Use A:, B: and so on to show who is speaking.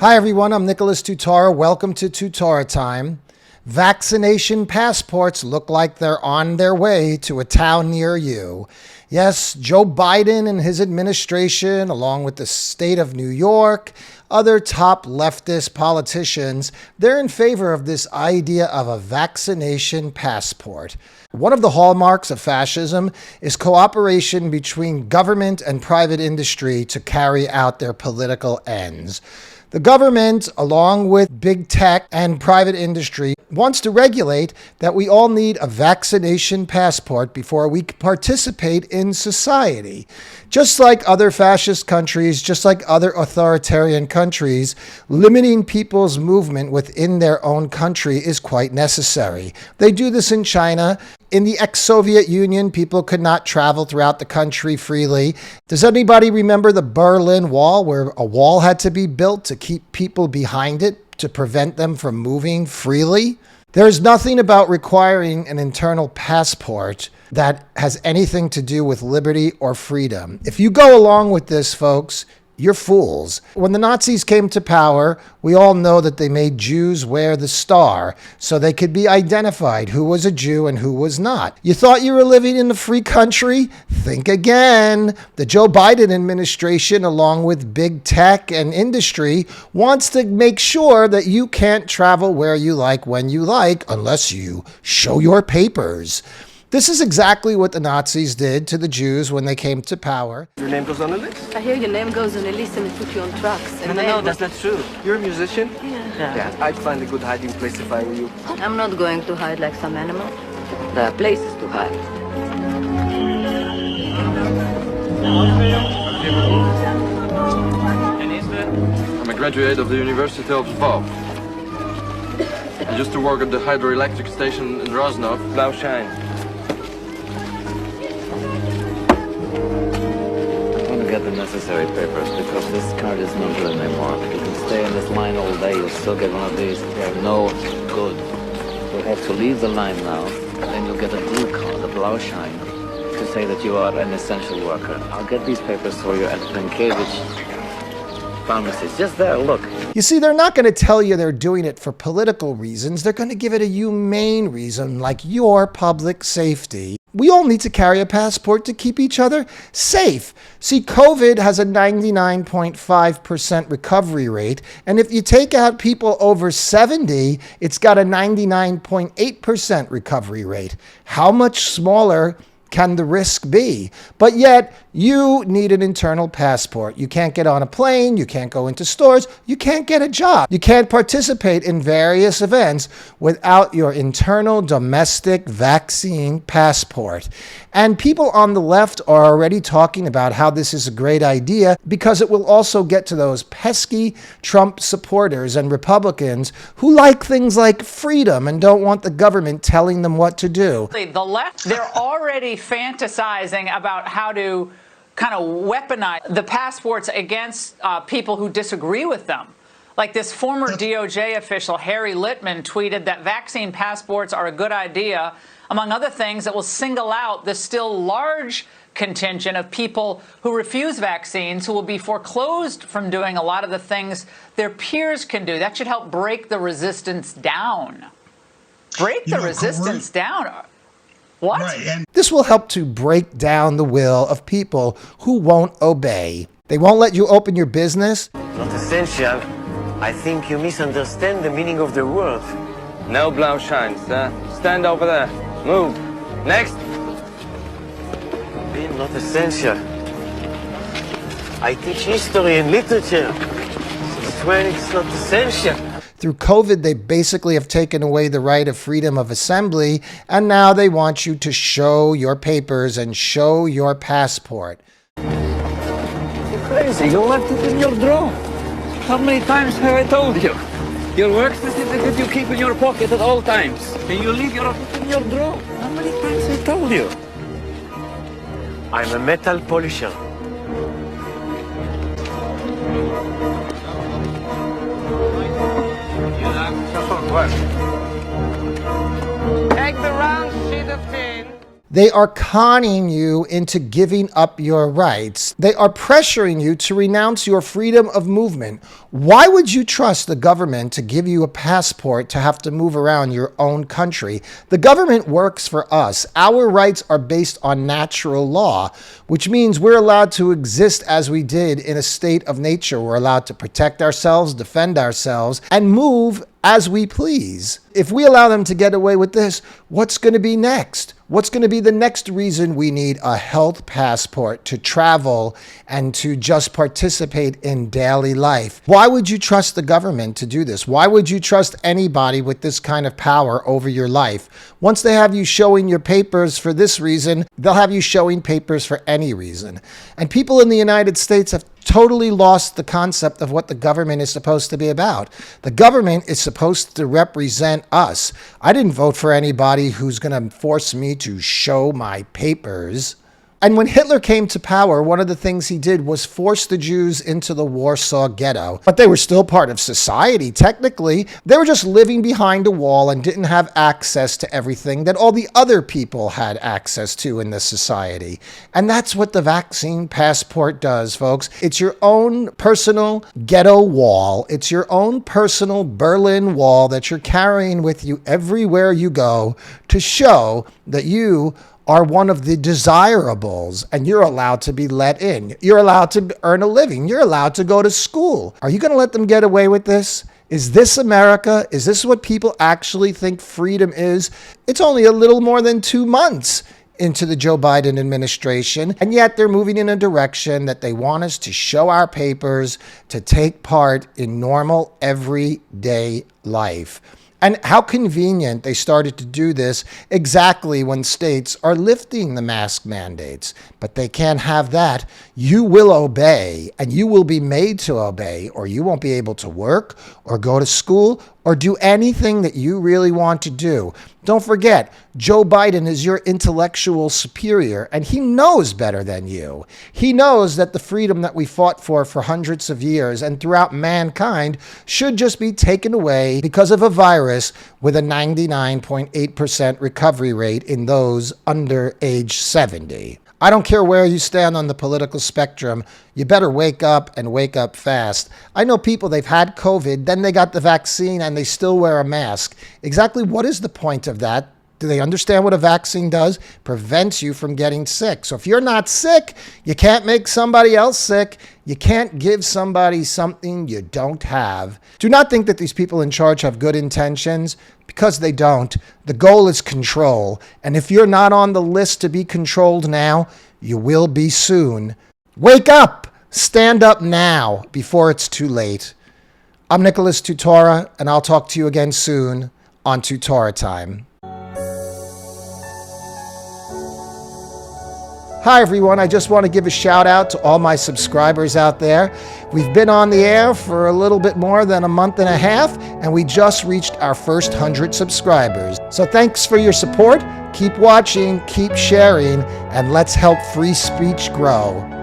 A: Hi everyone, I'm Nicholas Tutora. Welcome to Tutora Time. Vaccination passports look like they're on their way to a town near you. Yes, Joe Biden and his administration, along with the state of New York, other top leftist politicians, they're in favor of this idea of a vaccination passport. One of the hallmarks of fascism is cooperation between government and private industry to carry out their political ends. The government, along with big tech and private industry, wants to regulate that we all need a vaccination passport before we participate in society. Just like other fascist countries, just like other authoritarian countries, limiting people's movement within their own country is quite necessary. They do this in China. In the ex-Soviet Union, people could not travel throughout the country freely. Does anybody remember the Berlin Wall, where a wall had to be built to keep people behind it, to prevent them from moving freely? There's nothing about requiring an internal passport that has anything to do with liberty or freedom. If you go along with this, folks, you're fools. When the Nazis came to power, we all know that they made Jews wear the star so they could be identified who was a Jew and who was not. You thought you were living in a free country? Think again. The Joe Biden administration, along with big tech and industry, wants to make sure that you can't travel where you like when you like unless you show your papers. This is exactly what the Nazis did to the Jews when they came to power.
B: Your name goes on the list?
C: I hear your name goes on a list and they put you on trucks.
B: No, that's not true. You're a musician?
C: Yeah.
B: I'd find a good hiding place if I were you.
C: I'm not going to hide like some animal. There are places to hide.
D: I'm a graduate of the University of Lvov. I used to work at the hydroelectric station in Roznov.
B: Blauschein.
E: Get the necessary papers because this card is no good anymore. You can stay in this line all day, you'll still get one of these. They're no good. You have to leave the line now, and then you'll get a blue card, a Blauschein, to say that you are an essential worker. I'll get these papers for you at Pankevich Pharmacy. Just there, look.
A: You see, they're not going to tell you they're doing it for political reasons. They're going to give it a humane reason, like your public safety. We all need to carry a passport to keep each other safe. See, COVID has a 99.5% recovery rate, and if you take out people over 70, it's got a 99.8% recovery rate. How much smaller can the risk be? But yet, you need an internal passport. You can't get on a plane, you can't go into stores, you can't get a job. You can't participate in various events without your internal domestic vaccine passport. And people on the left are already talking about how this is a great idea because it will also get to those pesky Trump supporters and Republicans who like things like freedom and don't want the government telling them what to do.
F: The left, they're already fantasizing about how to kind of weaponize the passports against people who disagree with them. Like this former DOJ official, Harry Litman, tweeted that vaccine passports are a good idea. Among other things, it will single out the still large contingent of people who refuse vaccines, who will be foreclosed from doing a lot of the things their peers can do. That should help break the resistance down. Break the resistance down. What?
G: Right,
A: This will help to break down the will of people who won't obey. They won't let you open your business.
H: Not essential. I think you misunderstand the meaning of the word.
B: No Blauscheins. Stand over there. Move. Next.
H: Being not essential. I teach history and literature. Since when it's not essential?
A: Through COVID, they basically have taken away the right of freedom of assembly, and now they want you to show your papers and show your passport.
E: You're crazy. You left it in your drawer. How many times have I told you? Your work certificate you keep in your pocket at all times. And you leave your in your drawer. How many times have I told you?
H: I'm a metal polisher.
B: Take the round sheet of tin.
A: They are conning you into giving up your rights. They are pressuring you to renounce your freedom of movement. Why would you trust the government to give you a passport to have to move around your own country? The government works for us. Our rights are based on natural law, which means we're allowed to exist as we did in a state of nature. We're allowed to protect ourselves, defend ourselves, and move as we please. If we allow them to get away with this, what's going to be next? What's going to be the next reason we need a health passport to travel and to just participate in daily life? Why would you trust the government to do this? Why would you trust anybody with this kind of power over your life? Once they have you showing your papers for this reason, they'll have you showing papers for any reason. And people in the United States have totally lost the concept of what the government is supposed to be about. The government is supposed to represent us. I didn't vote for anybody who's going to force me to show my papers. And when Hitler came to power, one of the things he did was force the Jews into the Warsaw Ghetto. But they were still part of society, technically. They were just living behind a wall and didn't have access to everything that all the other people had access to in the society. And that's what the vaccine passport does, folks. It's your own personal ghetto wall. It's your own personal Berlin Wall that you're carrying with you everywhere you go to show that you are one of the desirables, and you're allowed to be let in. You're allowed to earn a living. You're allowed to go to school. Are you going to let them get away with this? Is this America? Is this what people actually think freedom is? It's only a little more than 2 months into the Joe Biden administration, and yet they're moving in a direction that they want us to show our papers, to take part in normal, everyday life. And how convenient they started to do this exactly when states are lifting the mask mandates. But they can't have that. You will obey, and you will be made to obey, or you won't be able to work or go to school or do anything that you really want to do. Don't forget, Joe Biden is your intellectual superior, and he knows better than you. He knows that the freedom that we fought for hundreds of years and throughout mankind should just be taken away because of a virus with a 99.8% recovery rate in those under age 70. I don't care where you stand on the political spectrum. You better wake up and wake up fast. I know people, they've had COVID, then they got the vaccine and they still wear a mask. Exactly what is the point of that? Do they understand what a vaccine does? Prevents you from getting sick. So if you're not sick, you can't make somebody else sick. You can't give somebody something you don't have. Do not think that these people in charge have good intentions, because they don't. The goal is control. And if you're not on the list to be controlled now, you will be soon. Wake up! Stand up now before it's too late. I'm Nicholas Tutora, and I'll talk to you again soon on Tutora Time. Hi everyone, I just want to give a shout out to all my subscribers out there. We've been on the air for a little bit more than a month and a half, and we just reached our first 100 subscribers. So thanks for your support. Keep watching, keep sharing, and let's help free speech grow.